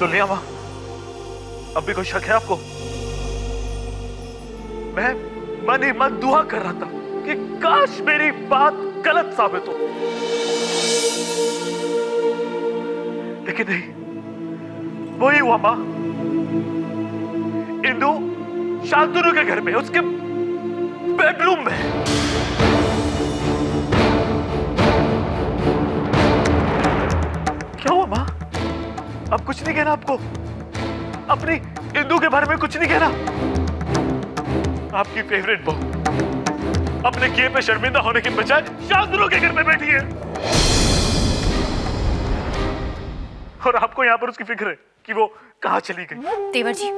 सुन लिया मां? अब भी कोई शक है आपको? मैं मन ही मन दुआ कर रहा था कि काश मेरी बात गलत साबित हो, लेकिन नहीं, वही हुआ मां। इंदु शांतनु के घर में, उसके बेडरूम में। क्या हुआ मां? अब कुछ नहीं कहना आपको? अपनी इंदु के बारे में कुछ नहीं कहना? आपकी फेवरेट बहू अपने किए पे शर्मिंदा होने के बजाय शांतनु के घर में बैठी है, और आपको यहां पर उसकी फिक्र है कि वो कहां चली गई। तेवर जी,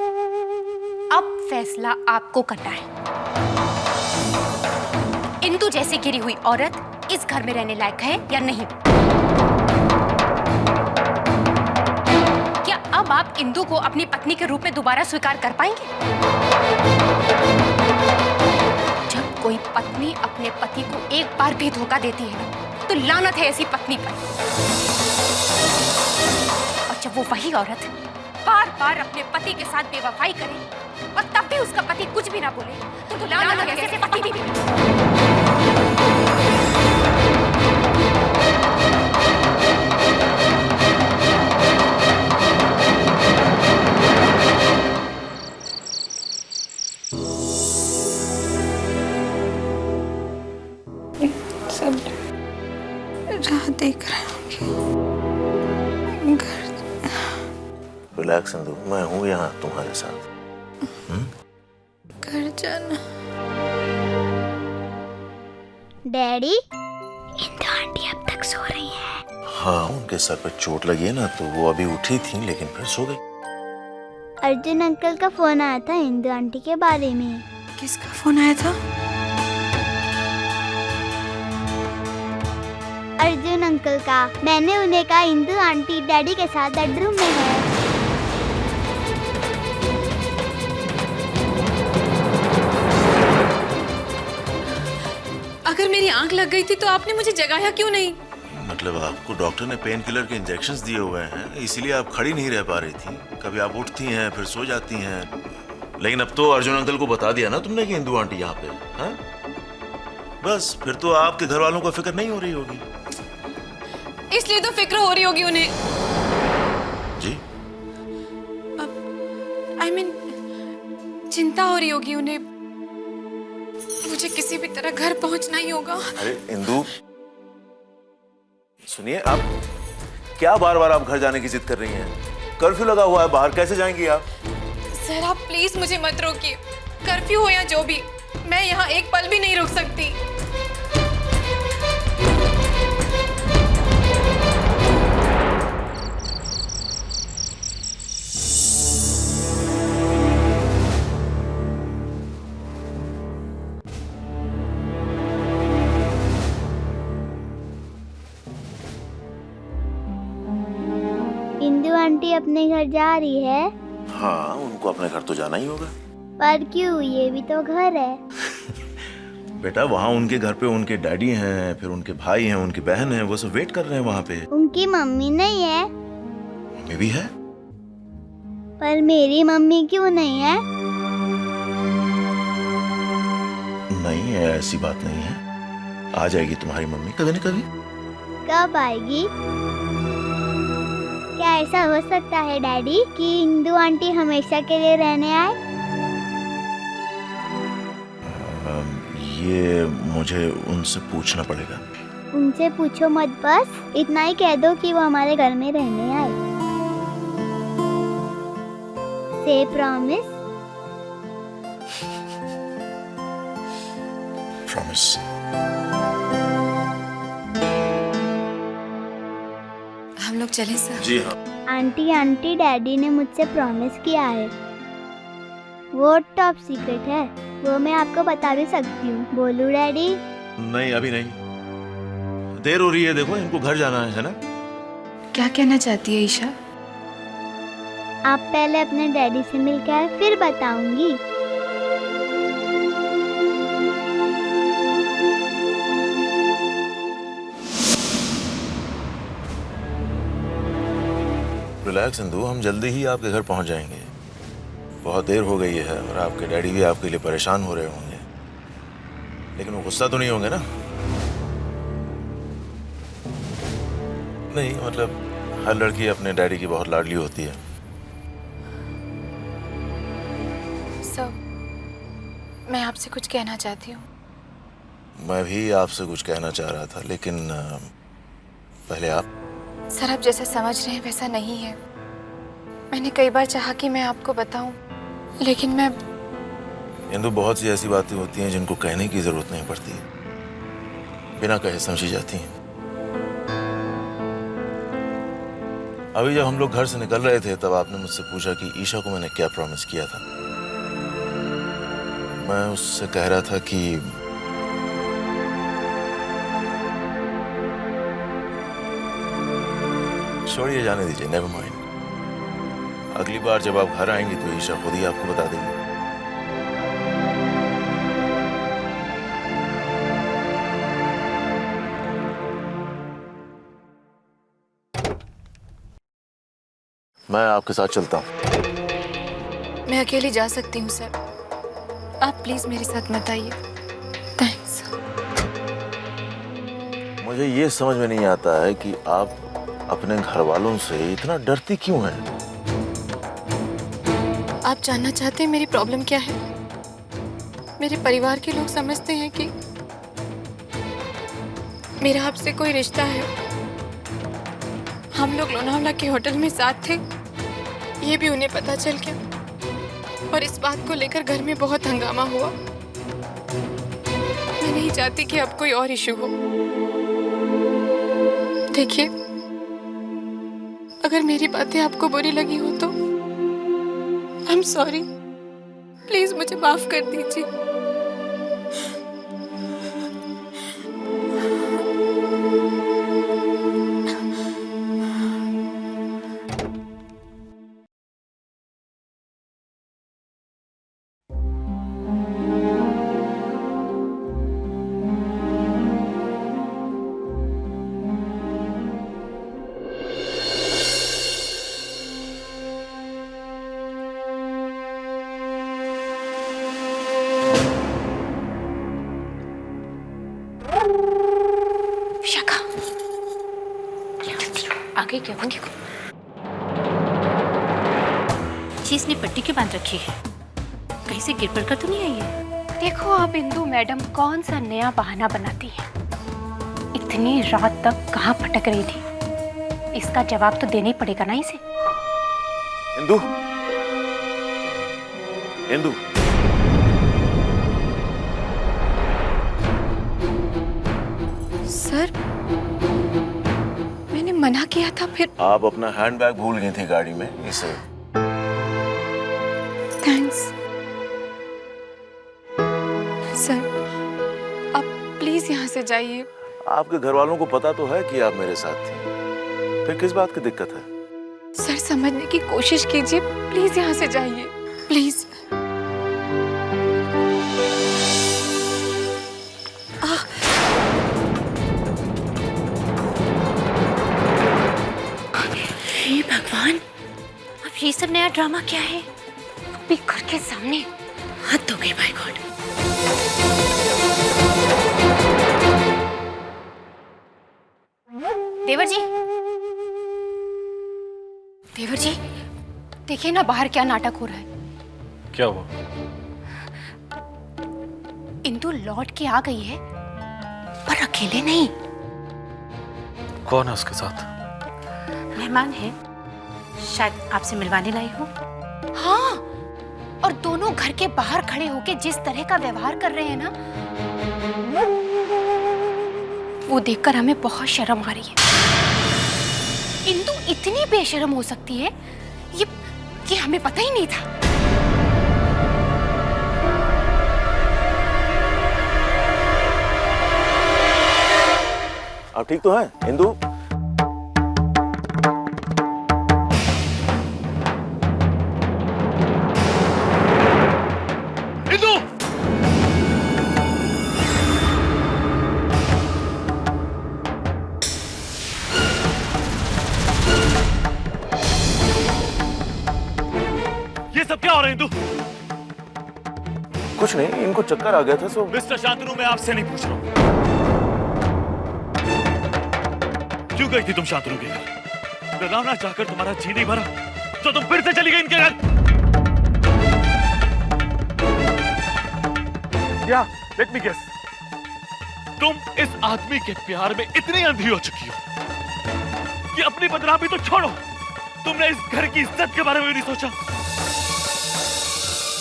अब फैसला आपको करना है। इंदु जैसे गिरी हुई औरत इस घर में रहने लायक है या नहीं? क्या अब आप इंदु को अपनी पत्नी के रूप में दोबारा स्वीकार कर पाएंगे? जब कोई पत्नी अपने पति को एक बार भी धोखा देती है ना, तो लानत है ऐसी पत्नी पर। और जब वो वही औरत बार बार अपने पति के साथ बेवफाई करे और तब भी उसका पति कुछ भी ना बोले, तो लानत है ऐसे पति भी। सब राह देख रहे होंगे। रिलैक्स इंदु, मैं हूँ यहाँ तुम्हारे साथ। घर जाना। डैडी, इंदु आंटी अब तक सो रही हैं। हाँ, उनके सर पे चोट लगी है ना, तो वो अभी उठी थी लेकिन फिर सो गई। अर्जुन अंकल का फोन आया था इंदु आंटी के बारे में। किसका फोन आया था? अर्जुन अंकल का। मैंने उन्हें कहा इंदु आंटी डैडी के साथ बेडरूम में है। अगर मेरी आंख लग गई थी तो आपने मुझे जगाया क्यों नहीं? मतलब आपको डॉक्टर ने पेन किलर के इंजेक्शंस दिए हुए हैं, इसीलिए आप खड़ी नहीं रह पा रही थी। कभी आप उठती हैं फिर सो जाती हैं, लेकिन अब तो अर्जुन अंकल को बता दिया ना तुमने कि इंदु आंटी यहाँ पे है। बस फिर तो आपके घर वालों को फिक्र नहीं हो रही होगी। इसलिए तो फिक्र हो रही होगी उन्हें। जी? I mean, चिंता हो रही होगी उन्हें। मुझे किसी भी तरह घर पहुंचना ही होगा। अरे इंदु, सुनिए, आप क्या बार बार आप घर जाने की जिद कर रही हैं? कर्फ्यू लगा हुआ है बाहर, कैसे जाएंगी आप? सर आप प्लीज मुझे मत रोकिए। कर्फ्यू हो या जो भी, मैं यहाँ एक पल भी नहीं रुक सकती। इंदु आंटी अपने घर जा रही है। हाँ, उनको अपने घर तो जाना ही होगा। पर क्यों? ये भी तो घर है। बेटा, वहाँ उनके घर पे उनके डैडी हैं, फिर उनके भाई हैं, उनकी बहन है, वो सब वेट कर रहे हैं वहाँ पे। उनकी मम्मी नहीं है? मम्मी भी है। पर मेरी मम्मी क्यों नहीं है? नहीं है, ऐसी बात नहीं है। आ जाएगी तुम्हारी मम्मी कभी न कभी। कब आएगी? क्या ऐसा हो सकता है डैडी कि इंदु आंटी हमेशा के लिए रहने आए? ये मुझे उनसे पूछना पड़ेगा। उनसे पूछो मत, बस इतना ही कह दो कि वो हमारे घर में रहने आए। से प्रॉमिस। प्रॉमिस। हम लोग चलें सर? जी हाँ। आंटी डैडी ने मुझसे प्रॉमिस किया है। वो टॉप सीक्रेट है, वो मैं आपको बता भी सकती हूँ। बोलू डैडी? नहीं, अभी नहीं, देर हो रही है। देखो, इनको घर जाना है ना। क्या कहना चाहती है ईशा? आप पहले अपने डैडी से मिल के आए, फिर बताऊंगी। रिलैक्स इंदु, हम जल्दी ही आपके घर पहुंच जाएंगे। बहुत देर हो गई है और आपके डैडी भी आपके लिए परेशान हो रहे होंगे, लेकिन वो गुस्सा तो नहीं होंगे ना? नहीं, मतलब हर लड़की अपने डैडी की बहुत लाडली होती है। सर, मैं आपसे कुछ कहना चाहती हूँ। मैं भी आपसे कुछ कहना चाह रहा था, लेकिन पहले आप। सर, आप जैसा समझ रहे हैं वैसा नहीं है। मैंने कई बार चाहा कि मैं आपको बताऊं, लेकिन मैं। इंदु, बहुत सी ऐसी बातें होती हैं जिनको कहने की जरूरत नहीं पड़ती, बिना कहे समझी जाती हैं। अभी जब हम लोग घर से निकल रहे थे तब आपने मुझसे पूछा कि ईशा को मैंने क्या प्रॉमिस किया था। मैं उससे कह रहा था कि छोड़िए, जाने दीजिए, नेवर माइंड। अगली बार जब आप घर आएंगी तो ईशा खुद ही आपको बता देगी। मैं आपके साथ चलता हूँ। मैं अकेली जा सकती हूँ सर, आप प्लीज मेरे साथ मत आइए। थैंक्स। मुझे ये समझ में नहीं आता है कि आप अपने घर वालों से इतना डरती क्यों हैं? आप जानना चाहते हैं मेरी प्रॉब्लम क्या है? मेरे परिवार के लोग समझते हैं कि मेरा आपसे कोई रिश्ता है। हम लोग लोनावला के होटल में साथ थे, ये भी उन्हें पता चल गया और इस बात को लेकर घर में बहुत हंगामा हुआ। मैं नहीं चाहती कि अब कोई और इशू हो। देखिए, अगर मेरी बातें आपको बुरी लगी हो तो आई एम सॉरी, प्लीज मुझे माफ कर दीजिए। विशाखा, आगे क्या हो? चीज ने पट्टी क्यों बांध रखी है? कहीं से गिर पड़ कर तो नहीं आई है? देखो अब इंदु मैडम कौन सा नया बहाना बनाती है। इतनी रात तक कहाँ भटक रही थी, इसका जवाब तो देना ही पड़ेगा ना इसे। इंदु, इंदु, सर, मैंने मना किया था फिर। आप अपना हैंडबैग भूल गई थी गाड़ी में, इसे। थैंक्स सर, आप प्लीज यहाँ से जाइए। आपके घर वालों को पता तो है कि आप मेरे साथ थी, फिर किस बात की दिक्कत है? सर, समझने की कोशिश कीजिए, प्लीज यहाँ से जाइए, प्लीज। हे भगवान, अब ये सब नया ड्रामा क्या है? अभी घर के सामने हद हो गई, बाय गॉड। देवर जी, देवर जी, देखिए ना बाहर क्या नाटक हो रहा है। क्या हुआ? इंदु लौट के आ गई है, पर अकेले नहीं। कौन है उसके साथ? मेहमान है, शायद आपसे मिलवाने लाई हो। हाँ, और दोनों घर के बाहर खड़े होके जिस तरह का व्यवहार कर रहे हैं ना, वो देखकर हमें बहुत शर्म आ रही है। इंदु इतनी बेशर्म हो सकती है, ये हमें पता ही नहीं था। आप ठीक तो हैं, इंदु? रहे इंदु? कुछ नहीं, इनको चक्कर आ गया था सो। मिस्टर शांतनु, मैं आपसे नहीं पूछ रहा हूं क्यों गई थी तुम शांतनु के घर? डरावना चाहकर तुम्हारा जी नहीं भरा तो तुम फिर से चली गई इनके घर। या लेट मी गेस, तुम इस आदमी के प्यार में इतनी अंधी हो चुकी हो कि अपनी बदनामी तो छोड़ो, तुमने इस घर की इज्जत के बारे में भी नहीं सोचा।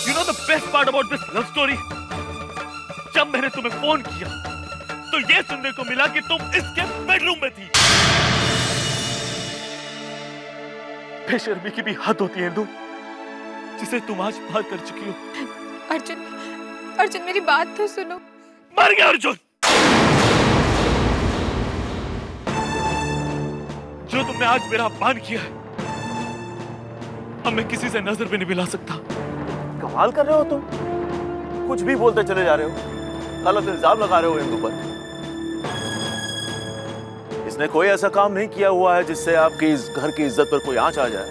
You know the best part about this love story? जब मैंने तुम्हें फोन किया तो ये सुनने को मिला कि तुम इसके बेडरूम में थी। बेशर्मी की भी हद होती है इंदु, जिसे तुम आज पार कर चुकी हो। अर्जुन, अर्जुन मेरी बात तो सुनो। मर गया अर्जुन। जो तुमने आज मेरा अपमान किया है, अब मैं किसी से नजर भी नहीं मिला सकता। कमाल कर रहे हो तुम, कुछ भी बोलते चले जा रहे हो, गलत इल्जाम लगा रहे हो इंदु पर। इसने कोई ऐसा काम नहीं किया हुआ है जिससे आपकी इस घर की इज्जत पर कोई आंच आ जाए।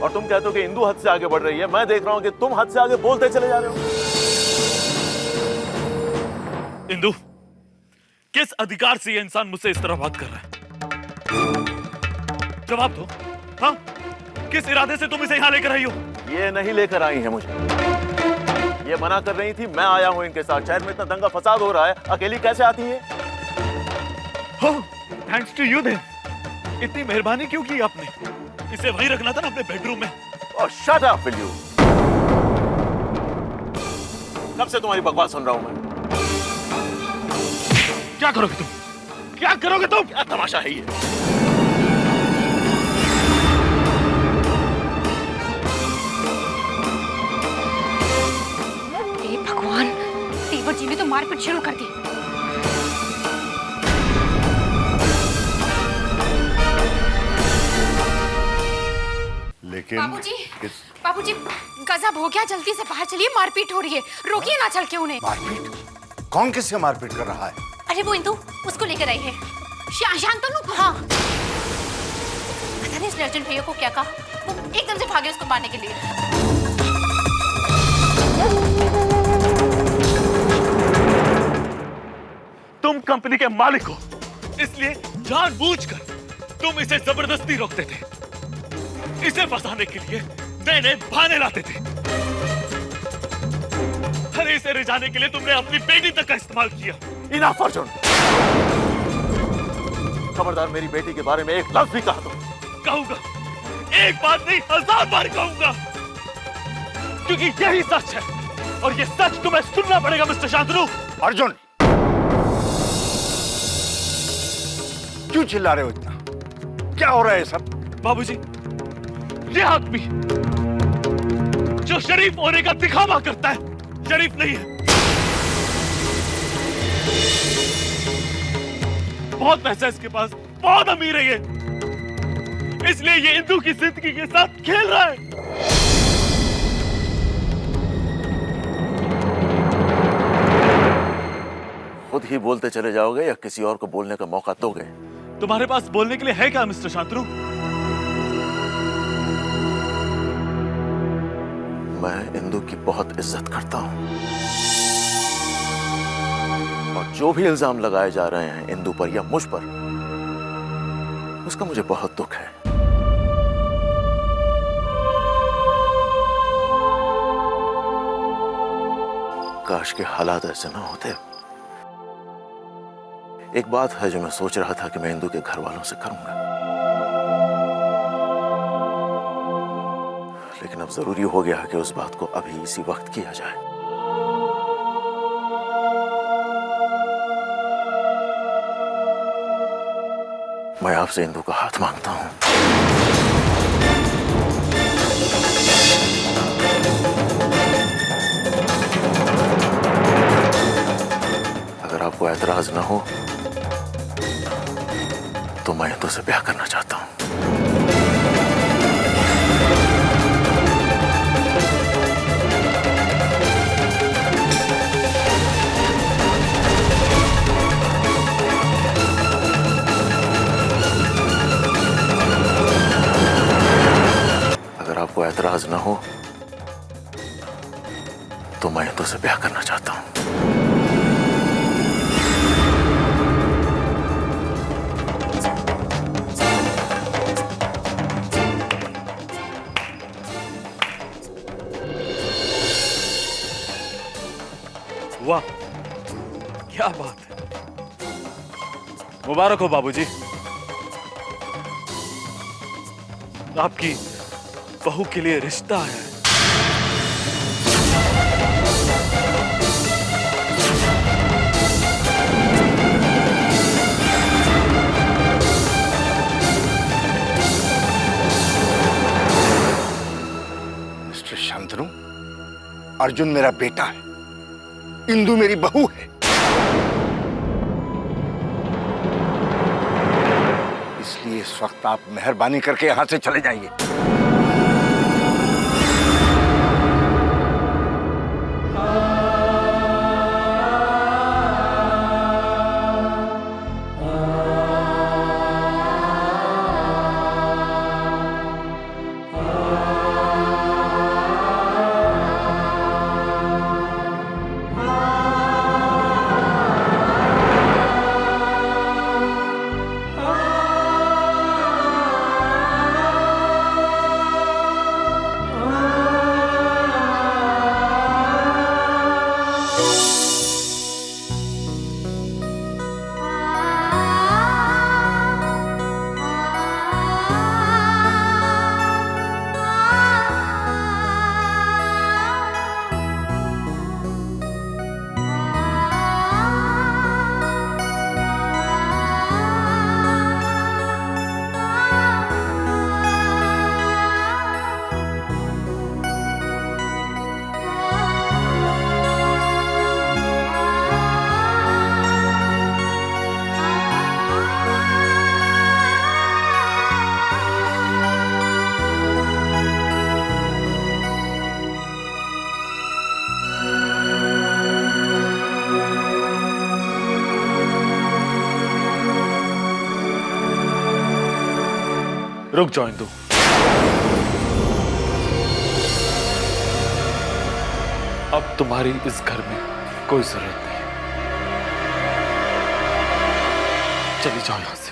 और तुम कहते हो कि इंदु हद से आगे बढ़ रही है, मैं देख रहा हूं कि तुम हद से आगे बोलते चले जा रहे हो। इंदु, किस अधिकार से ये इंसान मुझसे इस तरह बात कर रहा है? जवाब दो। हाँ, किस इरादे से तुम इसे यहाँ लेकर आई हो? ये नहीं लेकर आई है मुझे, ये मना कर रही थी, मैं आया हूं इनके साथ। शहर में इतना दंगा फसाद हो रहा है, अकेली कैसे आती है? Thanks to you then. इतनी मेहरबानी क्यों की आपने? इसे वहीं रखना था ना, अपने बेडरूम में। Oh, shut up, will you? कब से तुम्हारी बकवास सुन रहा हूं मैं। क्या करोगे तुम? क्या करोगे तुम? क्या तमाशा है ये? हे भगवान, तेवर जी ने तो मारपीट शुरू कर दी। लेकिन बाबूजी, गजब हो गया, जल्दी से बाहर चलिए, मारपीट हो रही है, रोकिए ना चल के उन्हें। मारपीट? कौन किससे मारपीट कर रहा है? अरे वो इंदु, उसको लेकर आई है। शांतनु। हाँ, पता नहीं इसने अर्जुन भैया को क्या कहा, वो एकदम से भागे उसको मारने के लिए। तुम कंपनी के मालिक हो, इसलिए जानबूझकर तुम इसे जबरदस्ती रोकते थे। इसे फंसाने के लिए नए नए बहाने लाते थे। अरे इसे रिझाने के लिए तुमने अपनी बेटी तक का इस्तेमाल किया। इनफ अर्जुन, खबरदार मेरी बेटी के बारे में एक लफ्ज भी कहा तो। कहूंगा, एक बार नहीं 1000 बार कहूंगा, क्योंकि यही सच है और ये सच तुम्हें सुनना पड़ेगा मिस्टर शांतनु। अर्जुन, क्यों चिल्ला रहे हो इतना? क्या हो रहा है सब? बाबूजी, ये आदमी जो शरीफ होने का दिखावा करता है, शरीफ नहीं है। बहुत पैसा है इसके पास, बहुत अमीर है ये, इसलिए ये इंदु की जिंदगी के साथ खेल रहा है। खुद ही बोलते चले जाओगे या किसी और को बोलने का मौका दोगे? तुम्हारे पास बोलने के लिए है क्या मिस्टर शांतनु? मैं इंदु की बहुत इज्जत करता हूं और जो भी इल्जाम लगाए जा रहे हैं इंदु पर या मुझ पर, उसका मुझे बहुत दुख है। काश के हालात ऐसे ना होते। एक बात है जो मैं सोच रहा था कि मैं इंदु के घर वालों से करूंगा, लेकिन अब जरूरी हो गया है कि उस बात को अभी इसी वक्त किया जाए। मैं आपसे इंदु का हाथ मांगता हूं। अगर आपको ऐतराज ना हो तो मैं इंदु से ब्याह करना चाहता हूं। अगर आपको ऐतराज ना हो तो मैं इंदु से ब्याह करना चाहता हूं। वाह, क्या बात है। मुबारक हो बाबूजी, आपकी बहू के लिए रिश्ता आया है। मिस्टर शांतनु, अर्जुन मेरा बेटा है, इंदु मेरी बहू है। इसलिए इस वक्त आप मेहरबानी करके यहां से चले जाइए। रुक जाओ इंदु, अब तुम्हारी इस घर में कोई जरूरत नहीं। चली जाओ यहां से।